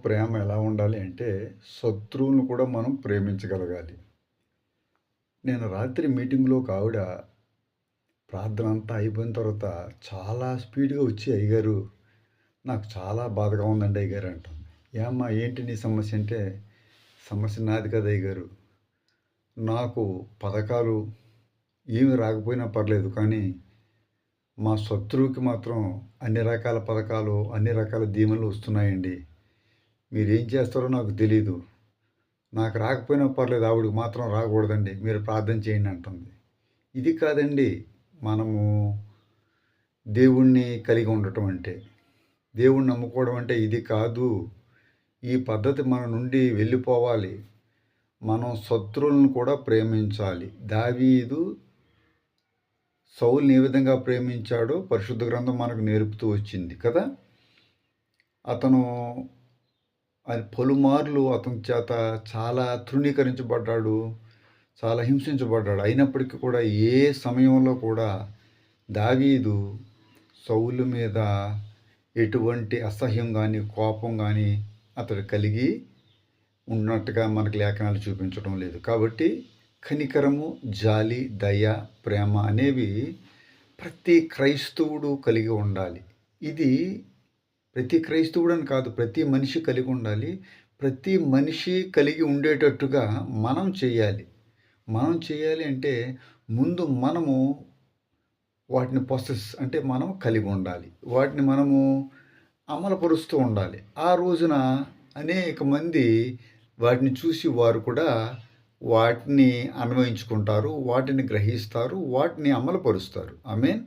ప్రేమ ఎలా ఉండాలి అంటే, శత్రువులను కూడా మనం ప్రేమించగలగాలి. నేను రాత్రి మీటింగ్‌లో ఒక ఆవిడ ప్రార్థన అంతా అయిపోయిన తర్వాత చాలా స్పీడ్‌గా వచ్చి, "అయ్యగారు, నాకు చాలా బాధగా ఉందండి అయ్యగారు" అంటుంది. "ఏమ్మా ఏంటి నీ సమస్య" అంటే, "సమస్య నాది కాదు అయ్యగారు. నాకు పథకాలు ఏమి రాకపోయినా పర్లేదు. కానీ మా శత్రువుకి మాత్రం అన్ని రకాల పథకాలు, అన్ని రకాల దీవెనలు వస్తున్నాయండి. మీరేం చేస్తారో నాకు తెలీదు. నాకు రాకపోయినా పర్లేదు. ఆవిడకి మాత్రం రాకూడదండి. మీరు ప్రార్థన చేయండి" అంటుంది. ఇది కాదండి మనము దేవుణ్ణి కలిగి ఉండటం అంటే. దేవుణ్ణి నమ్ముకోవడం అంటే ఇది కాదు. ఈ పద్ధతి మన నుండి వెళ్ళిపోవాలి. మనం శత్రువులను కూడా ప్రేమించాలి. దావీదు సౌలుని ఏ విధంగా ప్రేమించాడో పరిశుద్ధ గ్రంథం మనకు నేర్పుతూ వచ్చింది కదా! అతను పలుమార్లు అతని చేత చాలా తృణీకరించబడ్డాడు. చాలా హింసించబడ్డాడు. అయినప్పటికీ కూడా ఏ సమయంలో కూడా దావీదు సౌలు మీద ఎటువంటి అసహ్యం గానీ, కోపం గానీ అతడు కలిగి ఉన్నట్టుగా మనకు లేఖనాలు చూపించడం లేదు. కాబట్టి కనికరము, జాలి, దయ, ప్రేమ అనేవి ప్రతి క్రైస్తవుడు కలిగి ఉండాలి. ఇది ప్రతి క్రైస్తవుడని కాదు, ప్రతి మనిషి కలిగి ఉండాలి. ప్రతి మనిషి కలిగి ఉండేటట్టుగా మనం చేయాలి. మనం చేయాలి అంటే ముందు మనము వాటిని అంటే మనం కలిగి ఉండాలి. వాటిని మనము అమలుపరుస్తూ ఉండాలి. ఆ రోజున అనేక మంది వాటిని చూసి వారు కూడా వాటిని అన్వయించుకుంటారు. వాటిని గ్రహిస్తారు. వాటిని అమలుపరుస్తారు. ఆమేన్.